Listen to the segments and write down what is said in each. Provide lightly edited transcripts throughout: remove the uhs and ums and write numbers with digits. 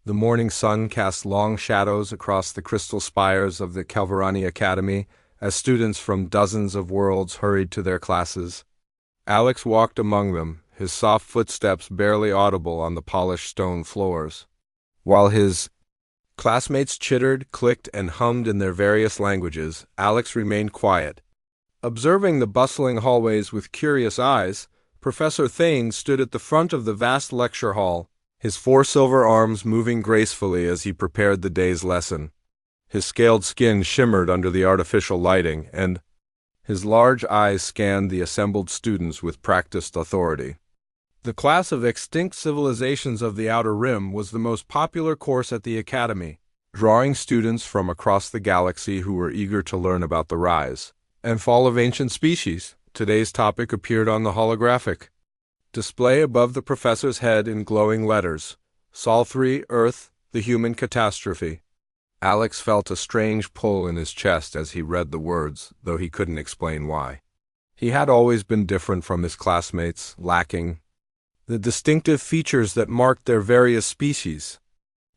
The morning sun cast long shadows across the crystal spires of the Calvarani Academy as students from dozens of worlds hurried to their classes. Alex walked among them, his soft footsteps barely audible on the polished stone floors. While his classmates chittered, clicked, and hummed in their various languages, Alex remained quiet. Observing the bustling hallways with curious eyes, Professor Thane stood at the front of the vast lecture hall, his four silver arms moving gracefully as he prepared the day's lesson. His scaled skin shimmered under the artificial lighting, and his large eyes scanned the assembled students with practiced authority. The class of Extinct Civilizations of the Outer Rim was the most popular course at the Academy, drawing students from across the galaxy who were eager to learn about the rise and fall of ancient species. Today's topic appeared on the holographic display above the professor's head in glowing letters: Sol 3, Earth, the Human Catastrophe. Alex felt a strange pull in his chest as he read the words, though he couldn't explain why. He had always been different from his classmates, lacking the distinctive features that marked their various species.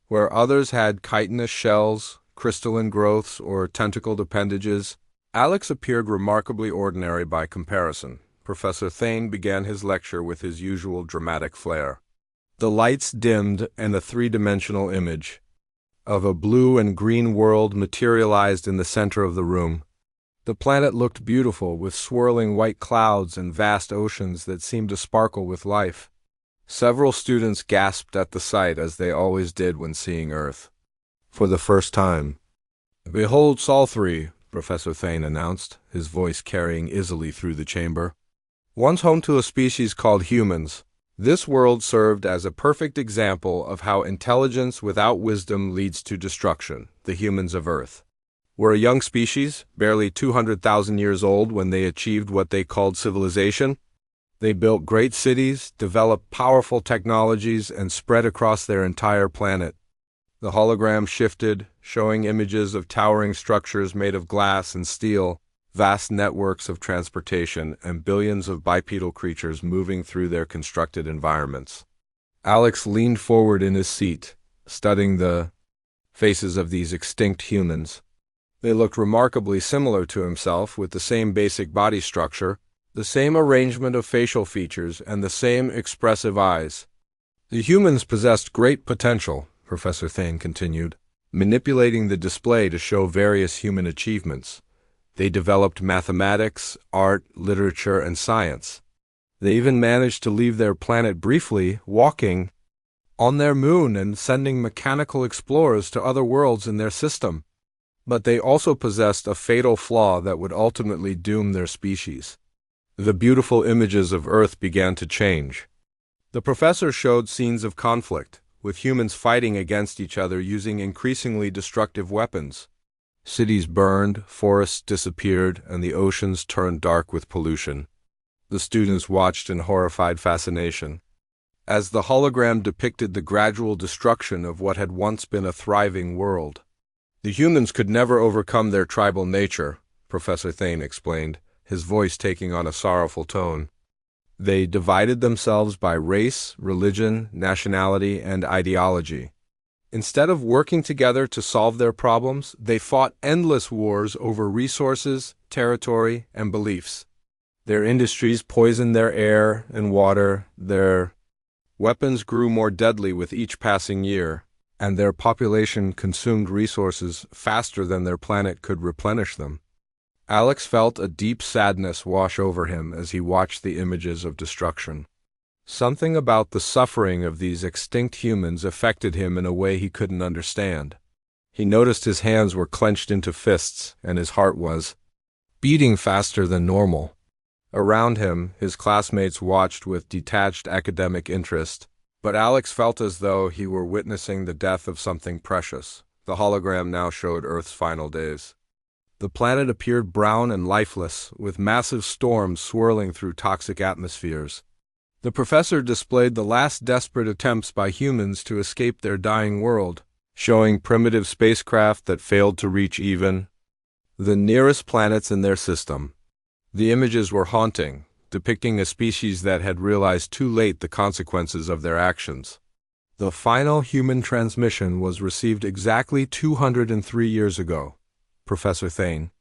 Where others had chitinous shells, crystalline growths, or tentacled appendages, Alex appeared remarkably ordinary by comparison. Professor Thane began his lecture with his usual dramatic flair. The lights dimmed and a three-dimensional image of a blue and green world materialized in the center of the room. The planet looked beautiful, with swirling white clouds and vast oceans that seemed to sparkle with life. Several students gasped at the sight, as they always did when seeing Earth for the first time. "Behold Sol 3, Professor Thane announced, his voice carrying easily through the chamber. Once home to a species called humans, this world served as a perfect example of how intelligence without wisdom leads to destruction. The humans of Earth were a young species, barely 200,000 years old when they achieved what they called civilization. They built great cities, developed powerful technologies, and spread across their entire planet." The hologram shifted, showing images of towering structures made of glass and steel, vast networks of transportation, and billions of bipedal creatures moving through their constructed environments. Alex leaned forward in his seat, studying the faces of these extinct humans. They looked remarkably similar to himself, with the same basic body structure, the same arrangement of facial features, and the same expressive eyes. "The humans possessed great potential," Professor Thane continued, manipulating the display to show various human achievements. "They developed mathematics, art, literature, and science. They even managed to leave their planet briefly, walking on their moon and sending mechanical explorers to other worlds in their system. But they also possessed a fatal flaw that would ultimately doom their species." The beautiful images of Earth began to change. The professor showed scenes of conflict, with humans fighting against each other using increasingly destructive weapons. Cities burned, forests disappeared, and the oceans turned dark with pollution. The students watched in horrified fascination, as the hologram depicted the gradual destruction of what had once been a thriving world. "The humans could never overcome their tribal nature," Professor Thane explained, his voice taking on a sorrowful tone. "They divided themselves by race, religion, nationality, and ideology. Instead of working together to solve their problems, they fought endless wars over resources, territory, and beliefs. Their industries poisoned their air and water, their weapons grew more deadly with each passing year, and their population consumed resources faster than their planet could replenish them." Alex felt a deep sadness wash over him as he watched the images of destruction. Something about the suffering of these extinct humans affected him in a way he couldn't understand. He noticed his hands were clenched into fists, and his heart was beating faster than normal. Around him, his classmates watched with detached academic interest, but Alex felt as though he were witnessing the death of something precious. The hologram now showed Earth's final days. The planet appeared brown and lifeless, with massive storms swirling through toxic atmospheres. The professor displayed the last desperate attempts by humans to escape their dying world, showing primitive spacecraft that failed to reach even the nearest planets in their system. The images were haunting, depicting a species that had realized too late the consequences of their actions. The final human transmission was received exactly 203 years ago, Professor Thane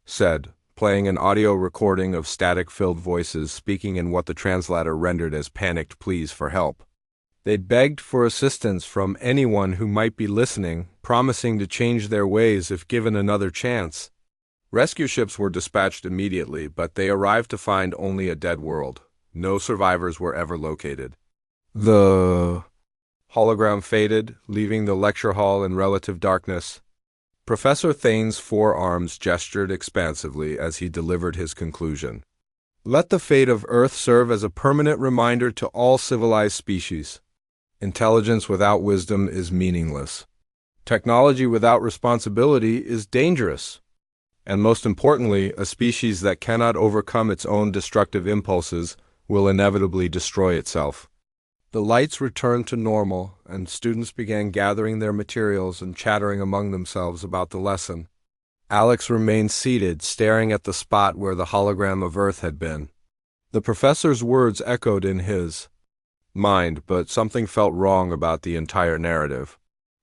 said, playing an audio recording of static-filled voices speaking in what the translator rendered as panicked pleas for help. They'd begged for assistance from anyone who might be listening, promising to change their ways if given another chance. Rescue ships were dispatched immediately, but they arrived to find only a dead world. No survivors were ever located. The hologram faded, leaving the lecture hall in relative darkness. Professor Thane's forearms gestured expansively as he delivered his conclusion. Let the fate of Earth serve as a permanent reminder to all civilized species. Intelligence without wisdom is meaningless. Technology without responsibility is dangerous. And most importantly, a species that cannot overcome its own destructive impulses will inevitably destroy itself. The lights returned to normal, and students began gathering their materials and chattering among themselves about the lesson. Alex remained seated, staring at the spot where the hologram of Earth had been. The professor's words echoed in his mind, but something felt wrong about the entire narrative.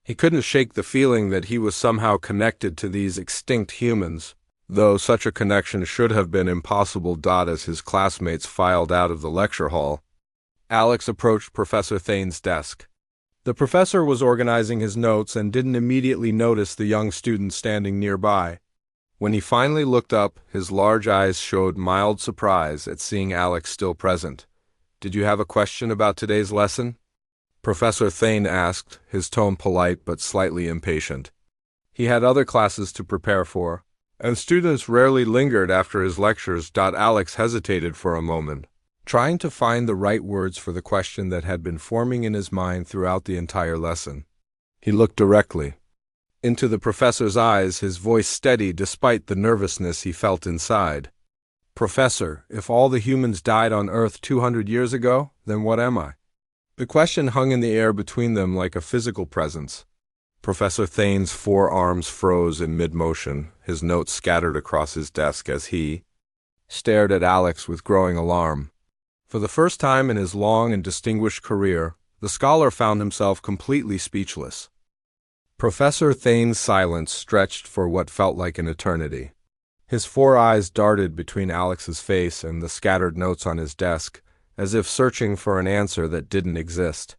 He couldn't shake the feeling that he was somehow connected to these extinct humans, though such a connection should have been impossible. As his classmates filed out of the lecture hall, Alex approached Professor Thane's desk. The professor was organizing his notes and didn't immediately notice the young student standing nearby. When he finally looked up, his large eyes showed mild surprise at seeing Alex still present. "Did you have a question about today's lesson?" Professor Thane asked, his tone polite but slightly impatient. He had other classes to prepare for, and students rarely lingered after his lectures. Alex hesitated for a moment, trying to find the right words for the question that had been forming in his mind throughout the entire lesson. He looked directly into the professor's eyes, his voice steady despite the nervousness he felt inside. "Professor, if all the humans died on Earth 200 years ago, then what am I?" The question hung in the air between them like a physical presence. Professor Thane's forearms froze in mid-motion, his notes scattered across his desk as he stared at Alex with growing alarm. For the first time in his long and distinguished career, the scholar found himself completely speechless. Professor Thane's silence stretched for what felt like an eternity. His four eyes darted between Alex's face and the scattered notes on his desk, as if searching for an answer that didn't exist.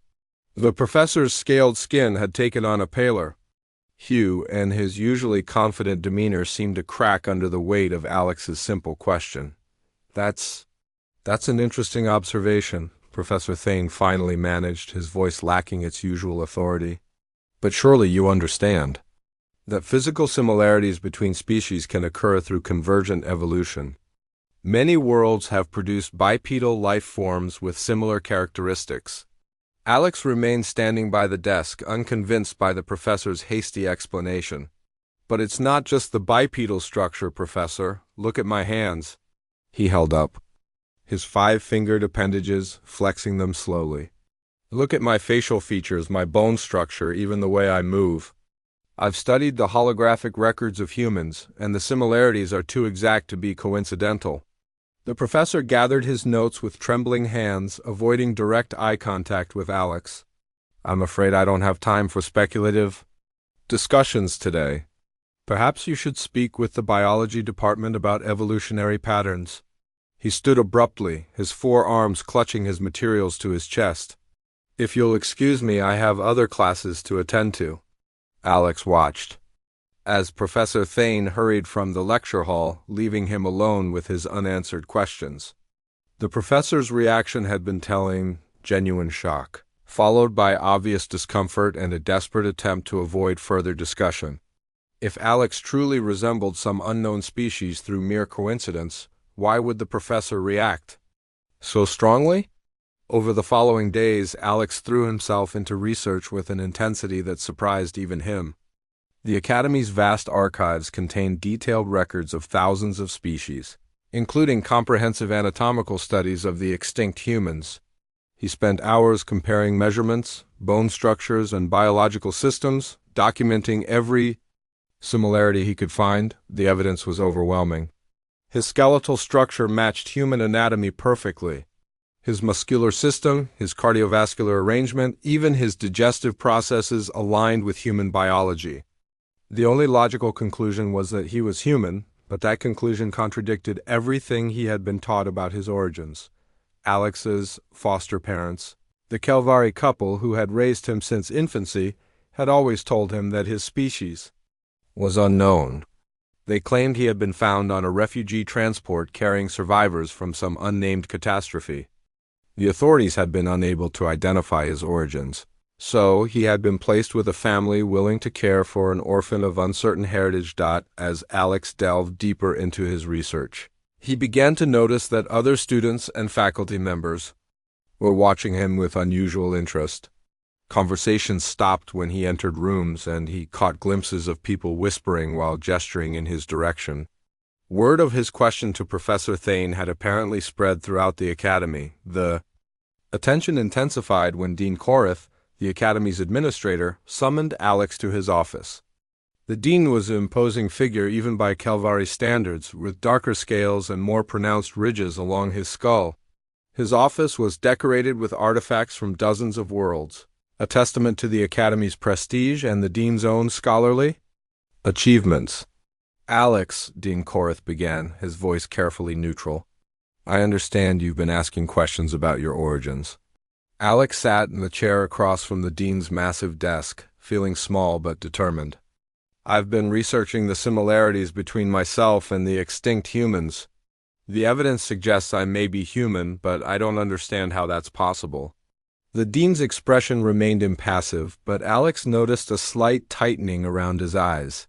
The professor's scaled skin had taken on a paler hue, and his usually confident demeanor seemed to crack under the weight of Alex's simple question. That's an interesting observation," Professor Thane finally managed, his voice lacking its usual authority. "But surely you understand that physical similarities between species can occur through convergent evolution. Many worlds have produced bipedal life forms with similar characteristics." Alex remained standing by the desk, unconvinced by the professor's hasty explanation. "But it's not just the bipedal structure, Professor. Look at my hands." He held up his 5-fingered appendages, flexing them slowly. "Look at my facial features, my bone structure, even the way I move. I've studied the holographic records of humans, and the similarities are too exact to be coincidental." The professor gathered his notes with trembling hands, avoiding direct eye contact with Alex. "I'm afraid I don't have time for speculative discussions today. Perhaps you should speak with the biology department about evolutionary patterns." He stood abruptly, his forearms clutching his materials to his chest. "If you'll excuse me, I have other classes to attend to." Alex watched as Professor Thane hurried from the lecture hall, leaving him alone with his unanswered questions. The professor's reaction had been telling, genuine shock, followed by obvious discomfort and a desperate attempt to avoid further discussion. If Alex truly resembled some unknown species through mere coincidence, why would the professor react so strongly? Over the following days, Alex threw himself into research with an intensity that surprised even him. The Academy's vast archives contained detailed records of thousands of species, including comprehensive anatomical studies of the extinct humans. He spent hours comparing measurements, bone structures, and biological systems, documenting every similarity he could find. The evidence was overwhelming. His skeletal structure matched human anatomy perfectly. His muscular system, his cardiovascular arrangement, even his digestive processes aligned with human biology. The only logical conclusion was that he was human, but that conclusion contradicted everything he had been taught about his origins. Alex's foster parents, the Kelvari couple who had raised him since infancy, had always told him that his species was unknown. They claimed he had been found on a refugee transport carrying survivors from some unnamed catastrophe. The authorities had been unable to identify his origins, so he had been placed with a family willing to care for an orphan of uncertain heritage. As Alex delved deeper into his research, he began to notice that other students and faculty members were watching him with unusual interest. Conversations stopped when he entered rooms, and he caught glimpses of people whispering while gesturing in his direction. Word of his question to Professor Thane had apparently spread throughout the academy. The attention intensified when Dean Korith, the academy's administrator, summoned Alex to his office. The dean was an imposing figure even by Kelvari standards, with darker scales and more pronounced ridges along his skull. His office was decorated with artifacts from dozens of worlds, a testament to the academy's prestige and the dean's own scholarly achievements. "Alex," Dean Korith began, his voice carefully neutral, "I understand you've been asking questions about your origins." Alex sat in the chair across from the dean's massive desk, feeling small but determined. "I've been researching the similarities between myself and the extinct humans. The evidence suggests I may be human, but I don't understand how that's possible." The dean's expression remained impassive, but Alex noticed a slight tightening around his eyes.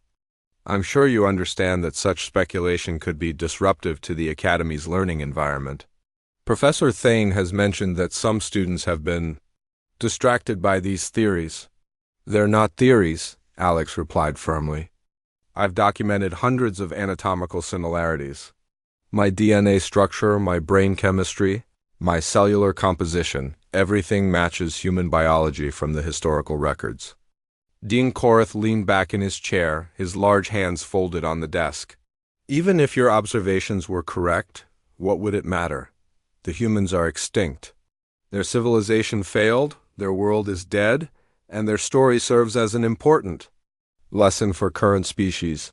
"I'm sure you understand that such speculation could be disruptive to the academy's learning environment. Professor Thane has mentioned that some students have been distracted by these theories." "They're not theories," Alex replied firmly. "I've documented hundreds of anatomical similarities. My DNA structure, my brain chemistry, my cellular composition, everything matches human biology from the historical records." Dean Korith leaned back in his chair, his large hands folded on the desk. "Even if your observations were correct, what would it matter? The humans are extinct. Their civilization failed, their world is dead, and their story serves as an important lesson for current species.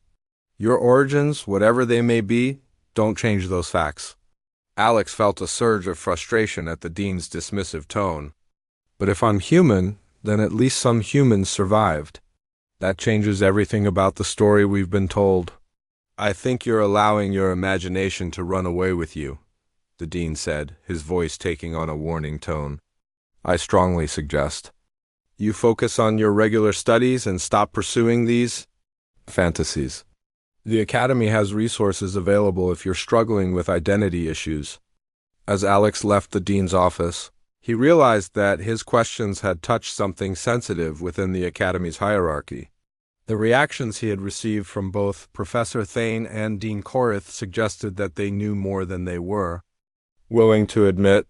Your origins, whatever they may be, don't change those facts." Alex felt a surge of frustration at the dean's dismissive tone. "But if I'm human, then at least some humans survived. That changes everything about the story we've been told." "I think you're allowing your imagination to run away with you," the dean said, his voice taking on a warning tone. "I strongly suggest you focus on your regular studies and stop pursuing these fantasies. The academy has resources available if you're struggling with identity issues." As Alex left the dean's office, he realized that his questions had touched something sensitive within the academy's hierarchy. The reactions he had received from both Professor Thane and Dean Korith suggested that they knew more than they were willing to admit.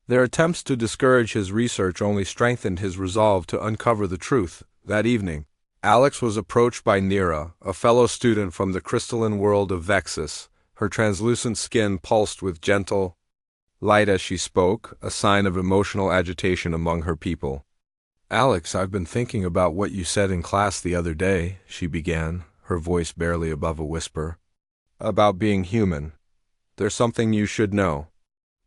Their attempts to discourage his research only strengthened his resolve to uncover the truth. That evening, Alex was approached by Nira, a fellow student from the crystalline world of Vexus. Her translucent skin pulsed with gentle light as she spoke, a sign of emotional agitation among her people. "Alex, I've been thinking about what you said in class the other day," she began, her voice barely above a whisper. "About being human. There's something you should know."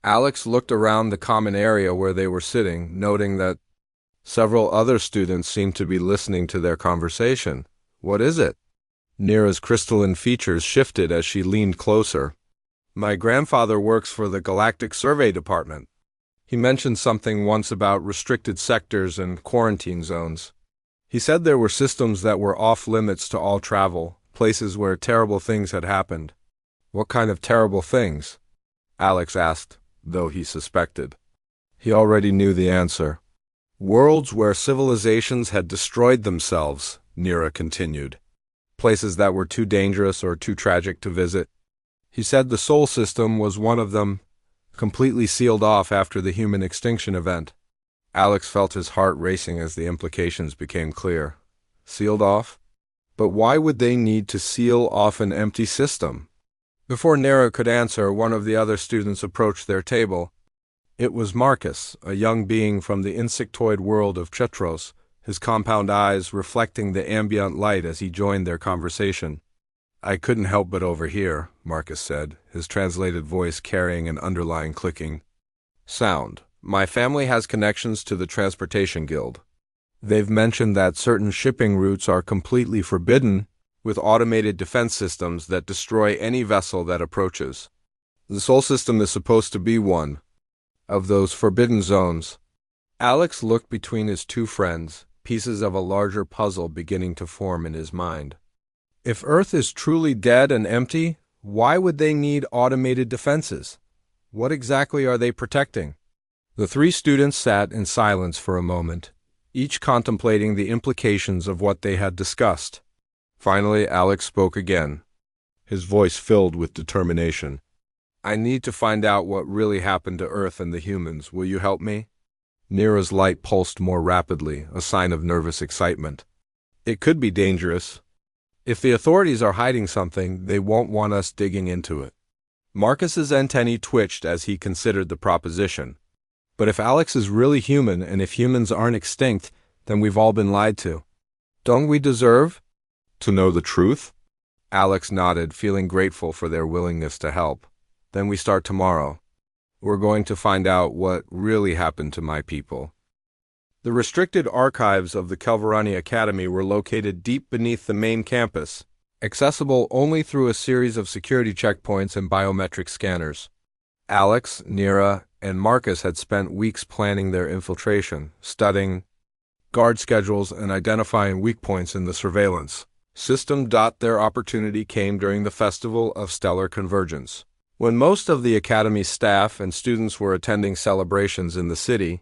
Alex looked around the common area where they were sitting, noting that several other students seemed to be listening to their conversation. "What is it?" Nira's crystalline features shifted as she leaned closer. "My grandfather works for the Galactic Survey Department. He mentioned something once about restricted sectors and quarantine zones. He said there were systems that were off limits to all travel, places where terrible things had happened." "What kind of terrible things?" Alex asked, though he suspected. He already knew the answer. "Worlds where civilizations had destroyed themselves," Nira continued. "Places that were too dangerous or too tragic to visit. He said the Sol system was one of them, completely sealed off after the human extinction event." Alex felt his heart racing as the implications became clear. Sealed off? But why would they need to seal off an empty system? Before Nira could answer, one of the other students approached their table. It was Marcus, a young being from the insectoid world of Chetros, his compound eyes reflecting the ambient light as he joined their conversation. "I couldn't help but overhear," Marcus said, his translated voice carrying an underlying clicking sound. "My family has connections to the Transportation Guild. They've mentioned that certain shipping routes are completely forbidden, with automated defense systems that destroy any vessel that approaches. The Sol system is supposed to be one of those forbidden zones." Alex looked between his two friends, pieces of a larger puzzle beginning to form in his mind. If Earth is truly dead and empty, why would they need automated defenses? What exactly are they protecting? The three students sat in silence for a moment, each contemplating the implications of what they had discussed. Finally, Alex spoke again, his voice filled with determination. "I need to find out what really happened to Earth and the humans. Will you help me?" Nira's light pulsed more rapidly, a sign of nervous excitement. "It could be dangerous. If the authorities are hiding something, they won't want us digging into it." Marcus's antennae twitched as he considered the proposition. But if Alex is really human, and if humans aren't extinct, then we've all been lied to. Don't we deserve to know the truth? Alex nodded, feeling grateful for their willingness to help. "Then we start tomorrow. We're going to find out what really happened to my people." The restricted archives of the Calvarani Academy were located deep beneath the main campus, accessible only through a series of security checkpoints and biometric scanners. Alex, Nira, and Marcus had spent weeks planning their infiltration, studying guard schedules and identifying weak points in the surveillance system. Their opportunity came during the Festival of Stellar Convergence. When most of the Academy's staff and students were attending celebrations in the city,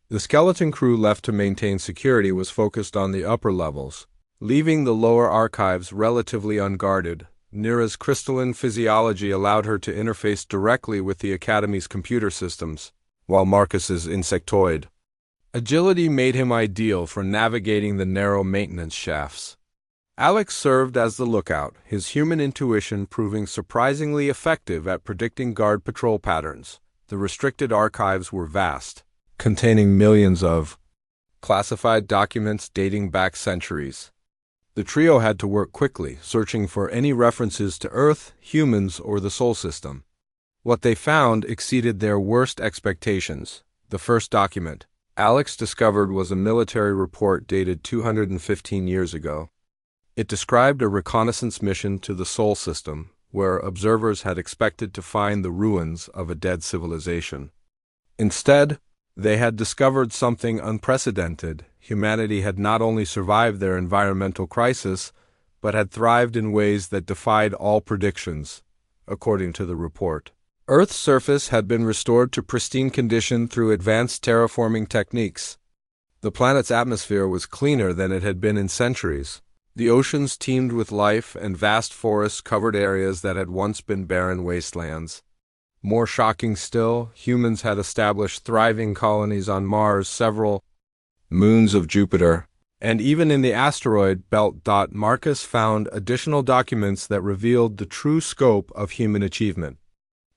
the skeleton crew left to maintain security was focused on the upper levels, leaving the lower archives relatively unguarded. Nira's crystalline physiology allowed her to interface directly with the Academy's computer systems, while Marcus's insectoid agility made him ideal for navigating the narrow maintenance shafts. Alex served as the lookout, his human intuition proving surprisingly effective at predicting guard patrol patterns. The restricted archives were vast, containing millions of classified documents dating back centuries. The trio had to work quickly, searching for any references to Earth, humans, or the Sol system. What they found exceeded their worst expectations. The first document Alex discovered was a military report dated 215 years ago. It described a reconnaissance mission to the Sol system, where observers had expected to find the ruins of a dead civilization. Instead, they had discovered something unprecedented. Humanity had not only survived their environmental crisis, but had thrived in ways that defied all predictions, according to the report. Earth's surface had been restored to pristine condition through advanced terraforming techniques. The planet's atmosphere was cleaner than it had been in centuries. The oceans teemed with life, and vast forests covered areas that had once been barren wastelands. More shocking still, humans had established thriving colonies on Mars, several moons of Jupiter, and even in the asteroid belt. Marcus found additional documents that revealed the true scope of human achievement.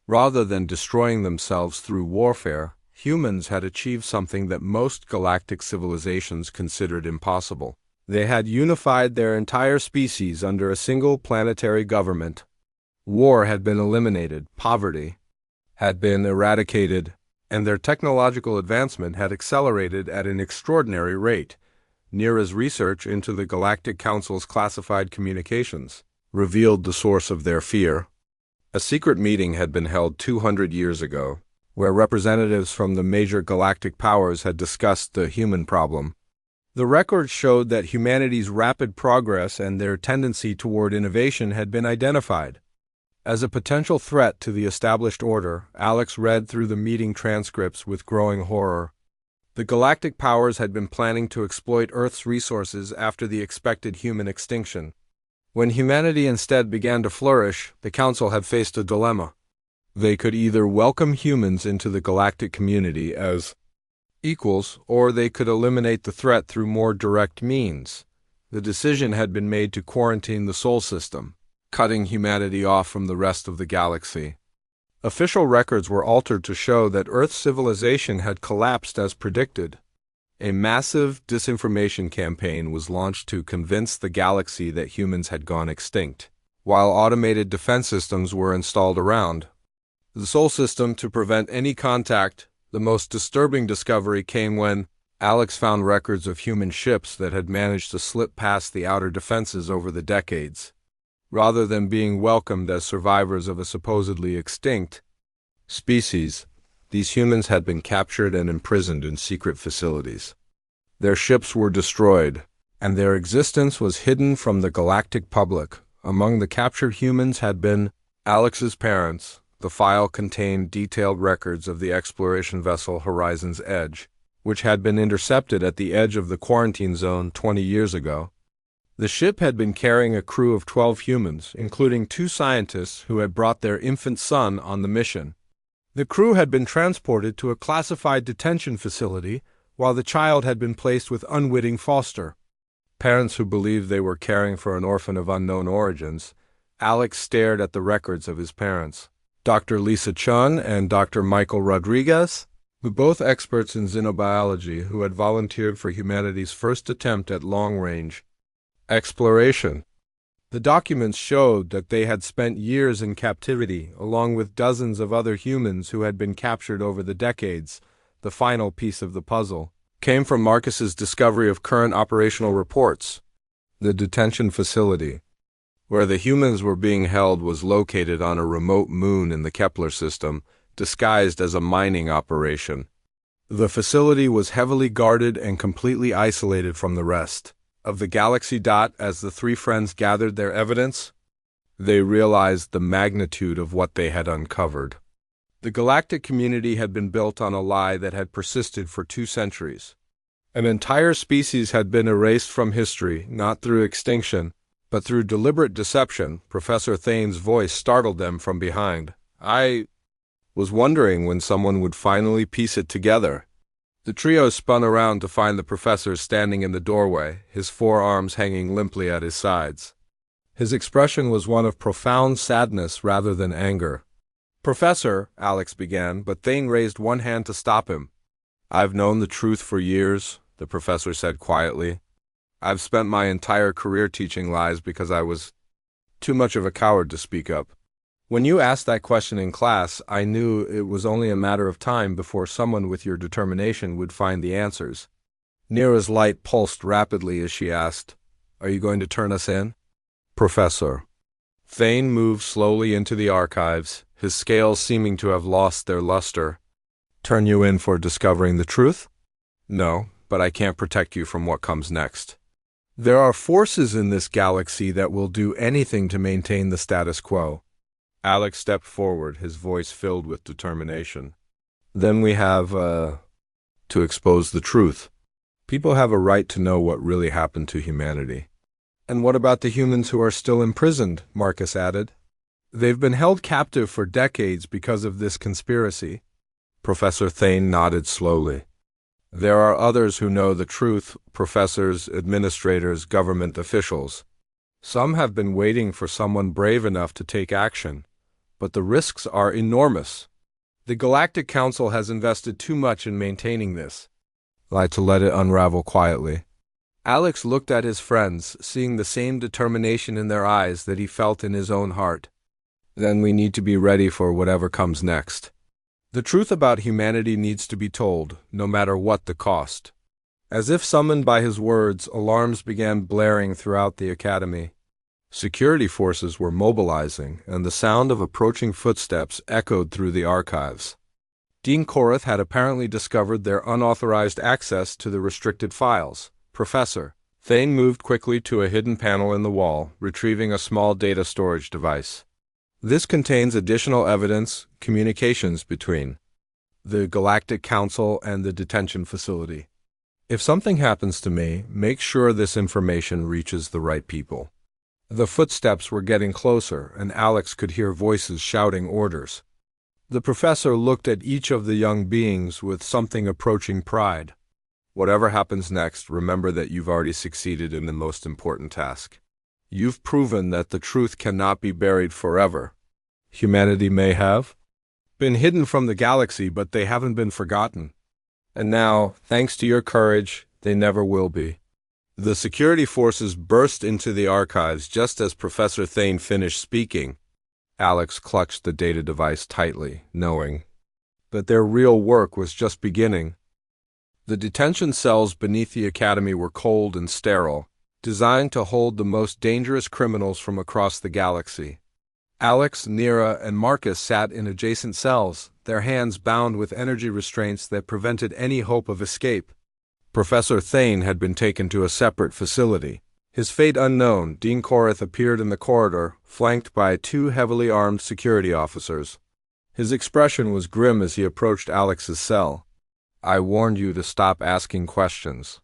Rather than destroying themselves through warfare, humans had achieved something that most galactic civilizations considered impossible. They had unified their entire species under a single planetary government. War had been eliminated, poverty had been eradicated, and their technological advancement had accelerated at an extraordinary rate. Nira's research into the Galactic Council's classified communications revealed the source of their fear. A secret meeting had been held 200 years ago, where representatives from the major galactic powers had discussed the human problem. The records showed that humanity's rapid progress and their tendency toward innovation had been identified. As a potential threat to the established order, Alex read through the meeting transcripts with growing horror. The galactic powers had been planning to exploit Earth's resources after the expected human extinction. When humanity instead began to flourish, the Council had faced a dilemma. They could either welcome humans into the galactic community as equals, or they could eliminate the threat through more direct means. The decision had been made to quarantine the Sol system, cutting humanity off from the rest of the galaxy. Official records were altered to show that Earth's civilization had collapsed as predicted. A massive disinformation campaign was launched to convince the galaxy that humans had gone extinct, while automated defense systems were installed around the Sol system to prevent any contact. The most disturbing discovery came when Alex found records of human ships that had managed to slip past the outer defenses over the decades. Rather than being welcomed as survivors of a supposedly extinct species, these humans had been captured and imprisoned in secret facilities. Their ships were destroyed, and their existence was hidden from the galactic public. Among the captured humans had been Alex's parents. The file contained detailed records of the exploration vessel Horizon's Edge, which had been intercepted at the edge of the quarantine zone 20 years ago. The ship had been carrying a crew of 12 humans, including 2 scientists who had brought their infant son on the mission. The crew had been transported to a classified detention facility, while the child had been placed with unwitting foster parents who believed they were caring for an orphan of unknown origins. Alex stared at the records of his parents, Dr. Lisa Chun and Dr. Michael Rodriguez, both experts in xenobiology who had volunteered for humanity's first attempt at long-range exploration. The documents showed that they had spent years in captivity, along with dozens of other humans who had been captured over the decades. The final piece of the puzzle came from Marcus's discovery of current operational reports. The detention facility where the humans were being held was located on a remote moon in the Kepler system, disguised as a mining operation. The facility was heavily guarded and completely isolated from the rest of the galaxy. As the 3 friends gathered their evidence, they realized the magnitude of what they had uncovered. The galactic community had been built on a lie that had persisted for 2 centuries. An entire species had been erased from history, not through extinction, but through deliberate deception. Professor Thane's voice startled them from behind. I was wondering when someone would finally piece it together. The trio spun around to find the professor standing in the doorway, his 4 arms hanging limply at his sides. His expression was one of profound sadness rather than anger. "Professor," Alex began, but Thane raised one hand to stop him. "I've known the truth for years," the professor said quietly. "I've spent my entire career teaching lies because I was too much of a coward to speak up. When you asked that question in class, I knew it was only a matter of time before someone with your determination would find the answers." Nira's light pulsed rapidly as she asked, "Are you going to turn us in?" "Professor." Thane moved slowly into the archives, his scales seeming to have lost their luster. "Turn you in for discovering the truth?" "No, but I can't protect you from what comes next. There are forces in this galaxy that will do anything to maintain the status quo." Alex stepped forward, his voice filled with determination. "Then we have, to expose the truth. People have a right to know what really happened to humanity." "And what about the humans who are still imprisoned?" Marcus added. "They've been held captive for decades because of this conspiracy." Professor Thane nodded slowly. "There are others who know the truth, professors, administrators, government officials. Some have been waiting for someone brave enough to take action, but the risks are enormous. The Galactic Council has invested too much in maintaining this lie to let it unravel quietly." Alex looked at his friends, seeing the same determination in their eyes that he felt in his own heart. "Then we need to be ready for whatever comes next. The truth about humanity needs to be told, no matter what the cost." As if summoned by his words, alarms began blaring throughout the academy. Security forces were mobilizing, and the sound of approaching footsteps echoed through the archives. Dean Korath had apparently discovered their unauthorized access to the restricted files. "Professor." Thane moved quickly to a hidden panel in the wall, retrieving a small data storage device. "This contains additional evidence, communications between the Galactic Council and the detention facility. If something happens to me, make sure this information reaches the right people." The footsteps were getting closer, and Alex could hear voices shouting orders. The professor looked at each of the young beings with something approaching pride. "Whatever happens next, remember that you've already succeeded in the most important task. You've proven that the truth cannot be buried forever. Humanity may have been hidden from the galaxy, but they haven't been forgotten. And now, thanks to your courage, they never will be. The security forces burst into the archives just as Professor Thane finished speaking. Alex clutched the data device tightly, knowing that their real work was just beginning. The detention cells beneath the academy were cold and sterile, designed to hold the most dangerous criminals from across the galaxy. Alex, Nira, and Marcus sat in adjacent cells, their hands bound with energy restraints that prevented any hope of escape. Professor Thane had been taken to a separate facility. His fate unknown, Dean Korath appeared in the corridor, flanked by 2 heavily armed security officers. His expression was grim as he approached Alex's cell. "I warned you to stop asking questions,"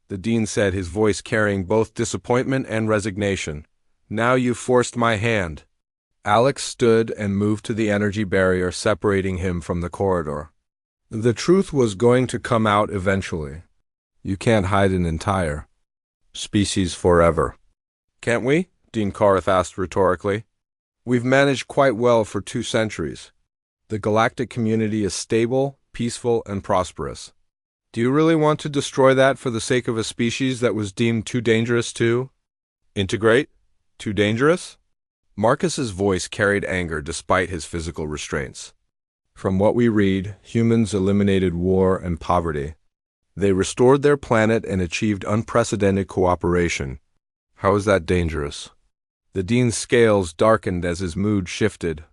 the dean said, his voice carrying both disappointment and resignation. "Now you've forced my hand." Alex stood and moved to the energy barrier separating him from the corridor. The truth was going to come out eventually. You can't hide an entire species forever. "Can't we?" Dean Korath asked rhetorically. "We've managed quite well for 2 centuries. The galactic community is stable, peaceful, and prosperous. Do you really want to destroy that for the sake of a species that was deemed too dangerous to integrate? Too dangerous?" Marcus's voice carried anger despite his physical restraints. "From what we read, humans eliminated war and poverty. They restored their planet and achieved unprecedented cooperation. How is that dangerous?" The dean's scales darkened as his mood shifted.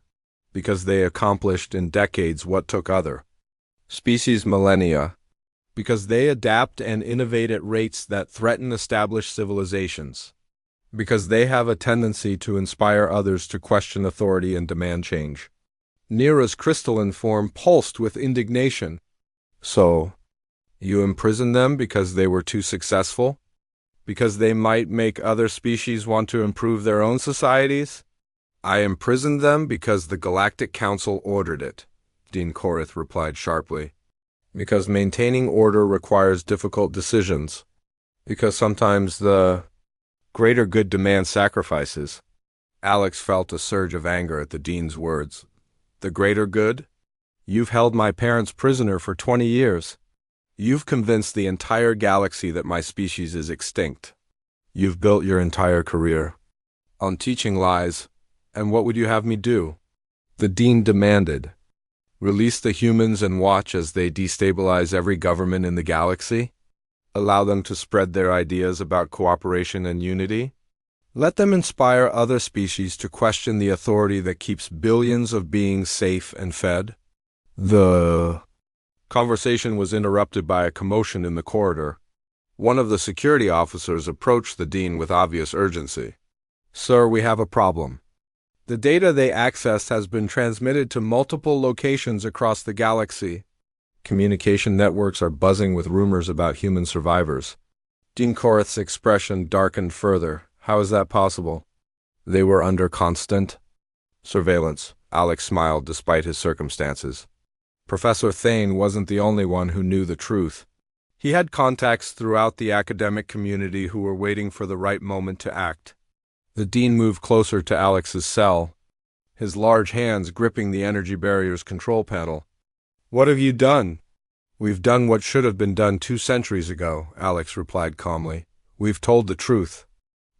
Because they accomplished in decades what took other species millennia. Because they adapt and innovate at rates that threaten established civilizations. Because they have a tendency to inspire others to question authority and demand change. Nira's crystalline form pulsed with indignation. "So, you imprisoned them because they were too successful? Because they might make other species want to improve their own societies?" "I imprisoned them because the Galactic Council ordered it," Dean Korath replied sharply. "Because maintaining order requires difficult decisions. Because sometimes the greater good demands sacrifices." Alex felt a surge of anger at the dean's words. "The greater good? You've held my parents prisoner for 20 years. You've convinced the entire galaxy that my species is extinct. You've built your entire career on teaching lies, and what would you have me do?" The dean demanded. "Release the humans and watch as they destabilize every government in the galaxy? Allow them to spread their ideas about cooperation and unity? Let them inspire other species to question the authority that keeps billions of beings safe and fed?" The conversation was interrupted by a commotion in the corridor. One of the security officers approached the dean with obvious urgency. "Sir, we have a problem. The data they accessed has been transmitted to multiple locations across the galaxy. Communication networks are buzzing with rumors about human survivors." Dean Korath's expression darkened further. "How is that possible?" "They were under constant surveillance." Alex smiled despite his circumstances. Professor Thane wasn't the only one who knew the truth. He had contacts throughout the academic community who were waiting for the right moment to act. The dean moved closer to Alex's cell, his large hands gripping the energy barrier's control panel. "What have you done?" "We've done what should have been done 2 centuries ago," Alex replied calmly. "We've told the truth."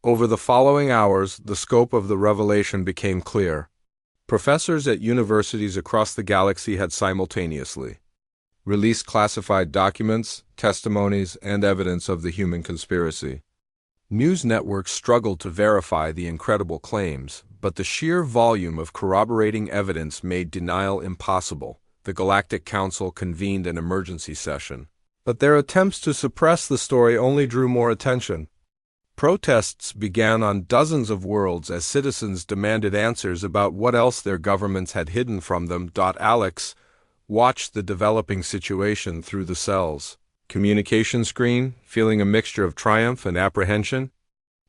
Over the following hours, the scope of the revelation became clear. Professors at universities across the galaxy had simultaneously released classified documents, testimonies, and evidence of the human conspiracy. News networks struggled to verify the incredible claims, but the sheer volume of corroborating evidence made denial impossible. The Galactic Council convened an emergency session, but their attempts to suppress the story only drew more attention. Protests began on dozens of worlds as citizens demanded answers about what else their governments had hidden from them. Alex watched the developing situation through the cell's communication screen, feeling a mixture of triumph and apprehension.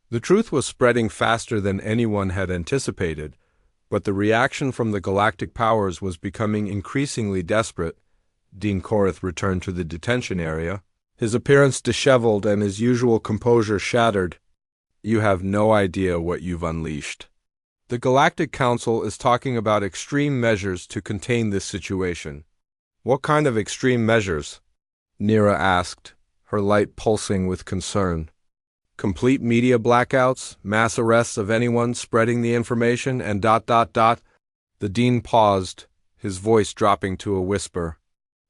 The truth was spreading faster than anyone had anticipated, but the reaction from the galactic powers was becoming increasingly desperate. Dean Korath returned to the detention area, his appearance disheveled and his usual composure shattered. "You have no idea what you've unleashed." The Galactic Council is talking about extreme measures to contain this situation. What kind of extreme measures? Nira asked, her light pulsing with concern. Complete media blackouts, mass arrests of anyone spreading the information, and ... The dean paused, his voice dropping to a whisper.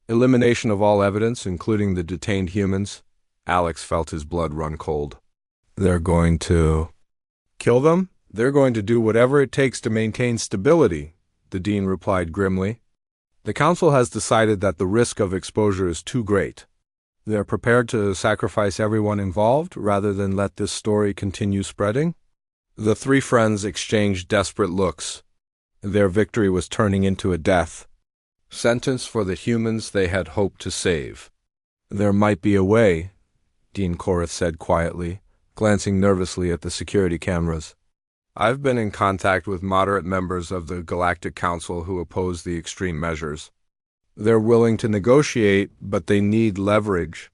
Elimination of all evidence, including the detained humans. Alex felt his blood run cold. They're going to kill them? They're going to do whatever it takes to maintain stability, the dean replied grimly. The council has decided that the risk of exposure is too great. They're prepared to sacrifice everyone involved rather than let this story continue spreading? The three friends exchanged desperate looks. Their victory was turning into a death sentence for the humans they had hoped to save. There might be a way, Dean Korath said quietly, glancing nervously at the security cameras. I've been in contact with moderate members of the Galactic Council who oppose the extreme measures. They're willing to negotiate, but they need leverage.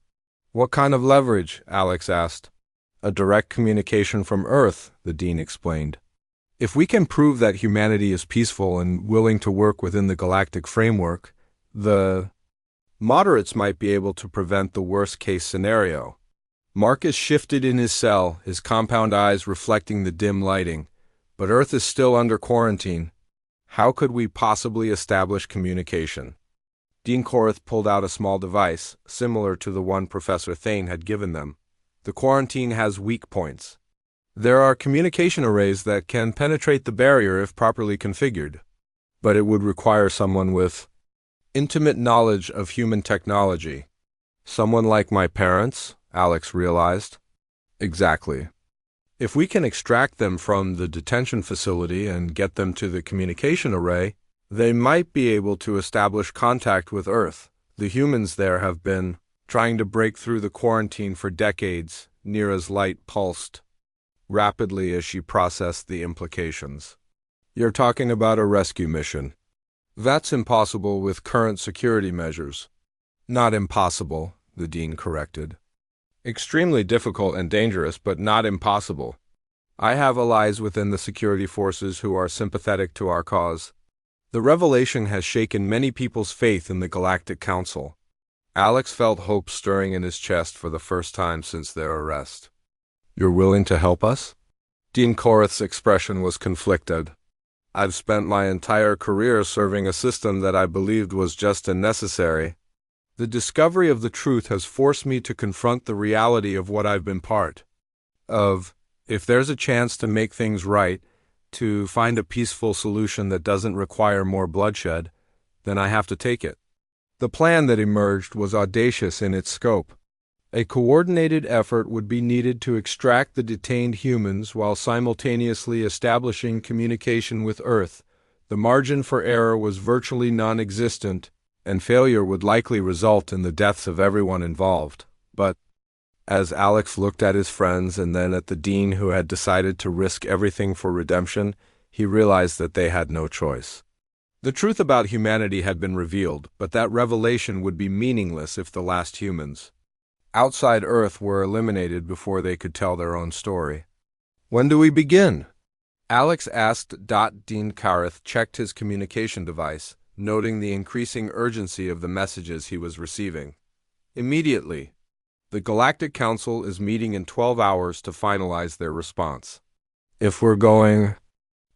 What kind of leverage? Alex asked. A direct communication from Earth, the dean explained. If we can prove that humanity is peaceful and willing to work within the galactic framework, the moderates might be able to prevent the worst-case scenario. Marcus shifted in his cell, his compound eyes reflecting the dim lighting. But Earth is still under quarantine. How could we possibly establish communication? Dean Korath pulled out a small device, similar to the one Professor Thane had given them. The quarantine has weak points. There are communication arrays that can penetrate the barrier if properly configured. But it would require someone with intimate knowledge of human technology. Someone like my parents, Alex realized. Exactly. If we can extract them from the detention facility and get them to the communication array, they might be able to establish contact with Earth. The humans there have been trying to break through the quarantine for decades, Nira's light pulsed rapidly as she processed the implications. You're talking about a rescue mission. That's impossible with current security measures. Not impossible, the dean corrected. Extremely difficult and dangerous, but not impossible. I have allies within the security forces who are sympathetic to our cause. The revelation has shaken many people's faith in the Galactic Council. Alex felt hope stirring in his chest for the first time since their arrest. You're willing to help us? Dean Korath's expression was conflicted. I've spent my entire career serving a system that I believed was just and necessary. The discovery of the truth has forced me to confront the reality of what I've been part of. If there's a chance to make things right, to find a peaceful solution that doesn't require more bloodshed, then I have to take it. The plan that emerged was audacious in its scope. A coordinated effort would be needed to extract the detained humans while simultaneously establishing communication with Earth. The margin for error was virtually non-existent, and failure would likely result in the deaths of everyone involved. But, as Alex looked at his friends and then at the dean who had decided to risk everything for redemption, he realized that they had no choice. The truth about humanity had been revealed, but that revelation would be meaningless if the last humans outside Earth were eliminated before they could tell their own story. When do we begin? Alex asked. Dean Korath checked his communication device, noting the increasing urgency of the messages he was receiving. Immediately. The Galactic Council is meeting in 12 hours to finalize their response. If we're going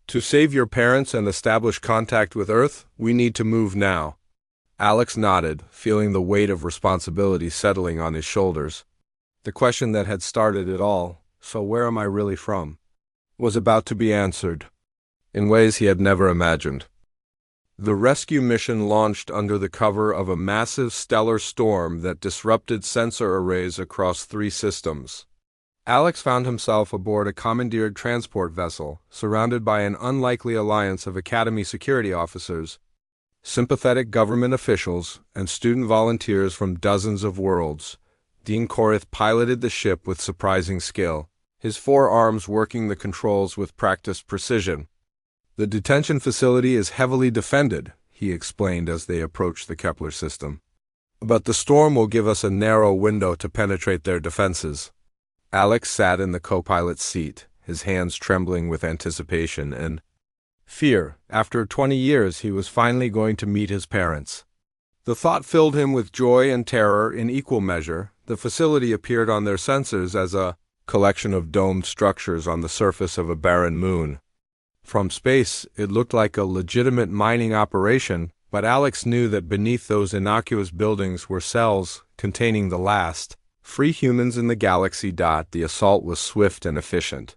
to save your parents and establish contact with Earth, we need to move now. Alex nodded, feeling the weight of responsibility settling on his shoulders. The question that had started it all, so where am I really from, was about to be answered, in ways he had never imagined. The rescue mission launched under the cover of a massive stellar storm that disrupted sensor arrays across 3 systems. Alex found himself aboard a commandeered transport vessel, surrounded by an unlikely alliance of Academy security officers, sympathetic government officials, and student volunteers from dozens of worlds. Dean Korath piloted the ship with surprising skill, his 4 arms working the controls with practiced precision. The detention facility is heavily defended, he explained as they approached the Kepler system. But the storm will give us a narrow window to penetrate their defenses. Alex sat in the co-pilot's seat, his hands trembling with anticipation, and Fear. After 20 years, he was finally going to meet his parents. The thought filled him with joy and terror in equal measure. The facility appeared on their sensors as a collection of domed structures on the surface of a barren moon. From space, it looked like a legitimate mining operation, but Alex knew that beneath those innocuous buildings were cells containing the last free humans in the galaxy. The assault was swift and efficient.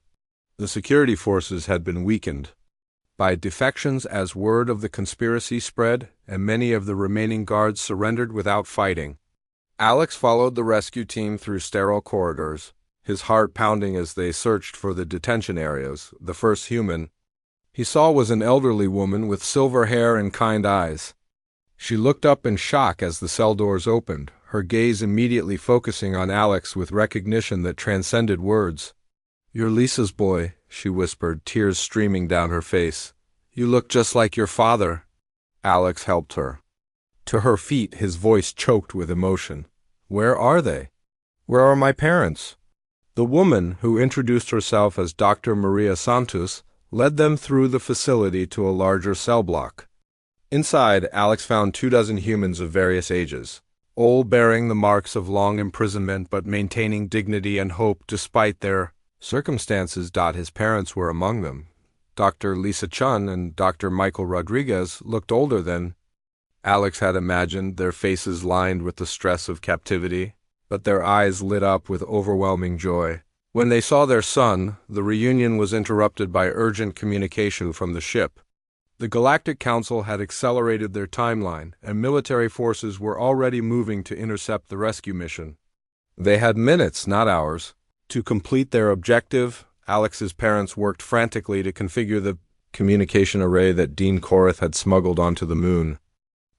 The security forces had been weakened by defections as word of the conspiracy spread, and many of the remaining guards surrendered without fighting. Alex followed the rescue team through sterile corridors, his heart pounding as they searched for the detention areas. The first human he saw was an elderly woman with silver hair and kind eyes. She looked up in shock as the cell doors opened, her gaze immediately focusing on Alex with recognition that transcended words. "You're Lisa's boy," she whispered, tears streaming down her face. "You look just like your father." Alex helped her to her feet, his voice choked with emotion. "Where are they? Where are my parents?" The woman, who introduced herself as Dr. Maria Santos, led them through the facility to a larger cell block. Inside, Alex found 24 humans of various ages, all bearing the marks of long imprisonment but maintaining dignity and hope despite their circumstances. His parents were among them. Dr. Lisa Chun and Dr. Michael Rodriguez looked older than Alex had imagined, their faces lined with the stress of captivity, but their eyes lit up with overwhelming joy. When they saw their son, the reunion was interrupted by urgent communication from the ship. The Galactic Council had accelerated their timeline, and military forces were already moving to intercept the rescue mission. They had minutes, not hours, to complete their objective. Alex's parents worked frantically to configure the communication array that Dean Korath had smuggled onto the moon.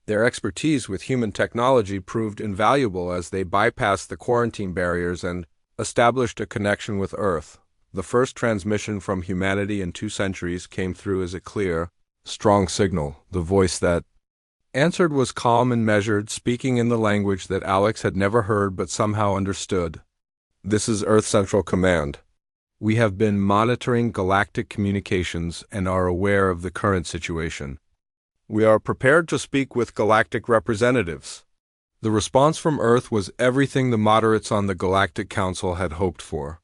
Their expertise with human technology proved invaluable as they bypassed the quarantine barriers and established a connection with Earth. The first transmission from humanity in 2 centuries came through as a clear, strong signal. The voice that answered was calm and measured, speaking in the language that Alex had never heard but somehow understood. "This is Earth Central Command. We have been monitoring galactic communications and are aware of the current situation. We are prepared to speak with galactic representatives." The response from Earth was everything the moderates on the Galactic Council had hoped for.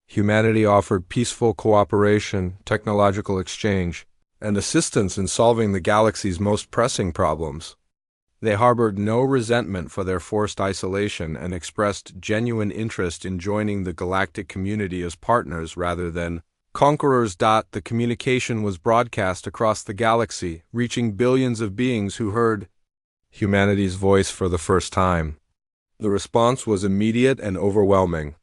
Humanity offered peaceful cooperation, technological exchange, and assistance in solving the galaxy's most pressing problems. They harbored no resentment for their forced isolation and expressed genuine interest in joining the galactic community as partners rather than conquerors. The communication was broadcast across the galaxy, reaching billions of beings who heard humanity's voice for the first time. The response was immediate and overwhelming.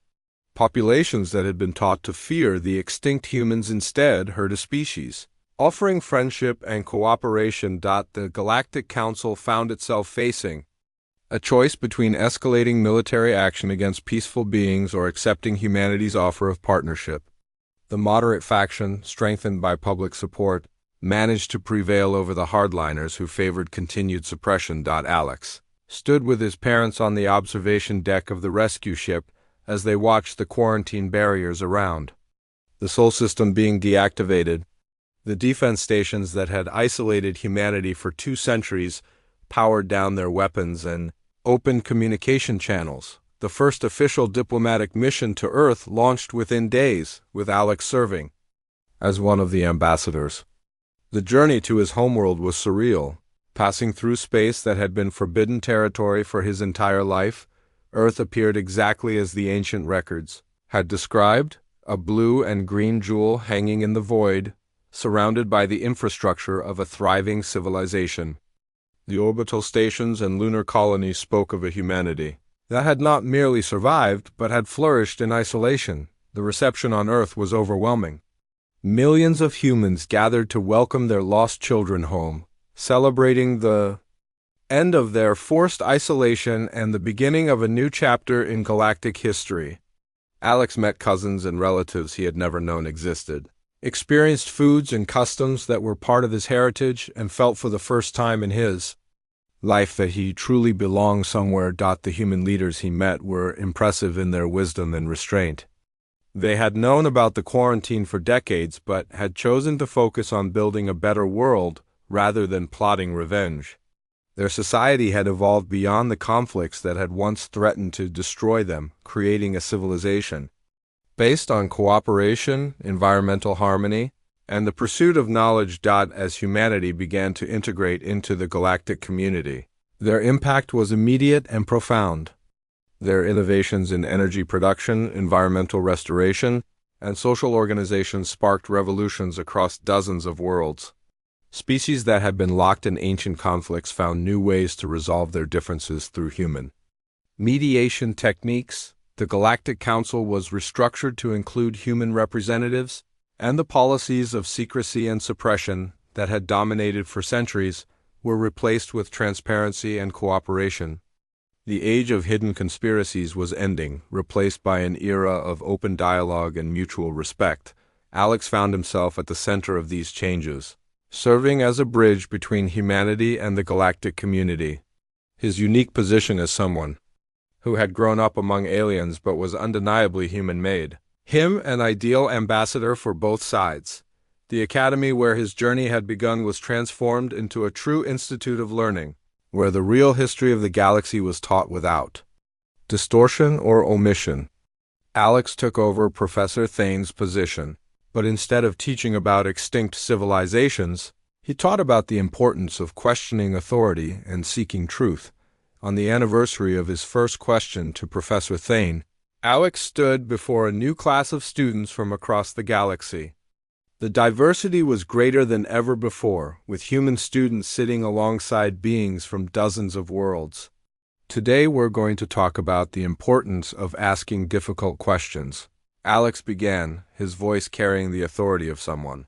Populations that had been taught to fear the extinct humans instead heard a species offering friendship and cooperation. The Galactic Council found itself facing a choice between escalating military action against peaceful beings or accepting humanity's offer of partnership. The moderate faction, strengthened by public support, managed to prevail over the hardliners who favored continued suppression. Alex stood with his parents on the observation deck of the rescue ship as they watched the quarantine barriers around. The Sol system being deactivated, the defense stations that had isolated humanity for 2 centuries powered down their weapons and opened communication channels. The first official diplomatic mission to Earth launched within days, with Alex serving as one of the ambassadors. The journey to his homeworld was surreal. Passing through space that had been forbidden territory for his entire life, Earth appeared exactly as the ancient records had described, a blue and green jewel hanging in the void, surrounded by the infrastructure of a thriving civilization. The orbital stations and lunar colonies spoke of a humanity that had not merely survived, but had flourished in isolation. The reception on Earth was overwhelming. Millions of humans gathered to welcome their lost children home, celebrating the end of their forced isolation and the beginning of a new chapter in galactic history. Alex met cousins and relatives he had never known existed, experienced foods and customs that were part of his heritage, and felt for the first time in his life that he truly belonged somewhere. The human leaders he met were impressive in their wisdom and restraint. They had known about the quarantine for decades but had chosen to focus on building a better world rather than plotting revenge. Their society had evolved beyond the conflicts that had once threatened to destroy them, creating a civilization based on cooperation, environmental harmony, and the pursuit of knowledge. As humanity began to integrate into the galactic community, their impact was immediate and profound. Their innovations in energy production, environmental restoration, and social organization sparked revolutions across dozens of worlds. Species that had been locked in ancient conflicts found new ways to resolve their differences through human mediation techniques. The Galactic Council was restructured to include human representatives, and the policies of secrecy and suppression that had dominated for centuries were replaced with transparency and cooperation. The age of hidden conspiracies was ending, replaced by an era of open dialogue and mutual respect. Alex found himself at the center of these changes, serving as a bridge between humanity and the galactic community. His unique position as someone who had grown up among aliens but was undeniably human-made him an ideal ambassador for both sides. The academy where his journey had begun was transformed into a true institute of learning, where the real history of the galaxy was taught without distortion or omission. Alex took over Professor Thane's position, but instead of teaching about extinct civilizations, he taught about the importance of questioning authority and seeking truth. On the anniversary of his first question to Professor Thane, Alex stood before a new class of students from across the galaxy. The diversity was greater than ever before, with human students sitting alongside beings from dozens of worlds. Today we're going to talk about the importance of asking difficult questions. Alex began, his voice carrying the authority of someone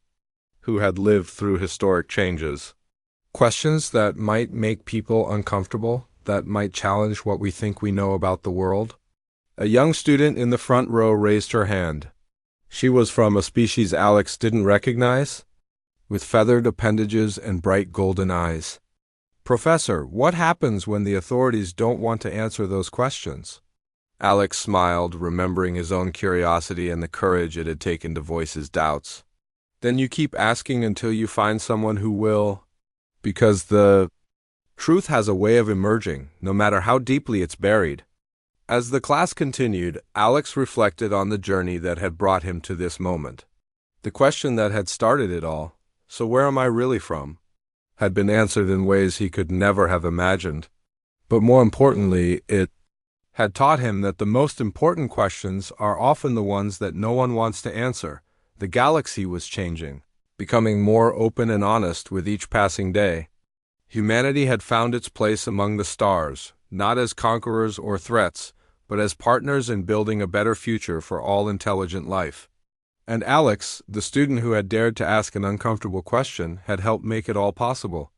who had lived through historic changes. Questions that might make people uncomfortable, that might challenge what we think we know about the world. A young student in the front row raised her hand. She was from a species Alex didn't recognize, with feathered appendages and bright golden eyes. "Professor, what happens when the authorities don't want to answer those questions?" Alex smiled, remembering his own curiosity and the courage it had taken to voice his doubts. "Then you keep asking until you find someone who will, because the truth has a way of emerging, no matter how deeply it's buried." As the class continued, Alex reflected on the journey that had brought him to this moment. The question that had started it all, "So where am I really from?" had been answered in ways he could never have imagined. But more importantly, it had taught him that the most important questions are often the ones that no one wants to answer. The galaxy was changing, becoming more open and honest with each passing day. Humanity had found its place among the stars, not as conquerors or threats, but as partners in building a better future for all intelligent life. And Alex, the student who had dared to ask an uncomfortable question, had helped make it all possible.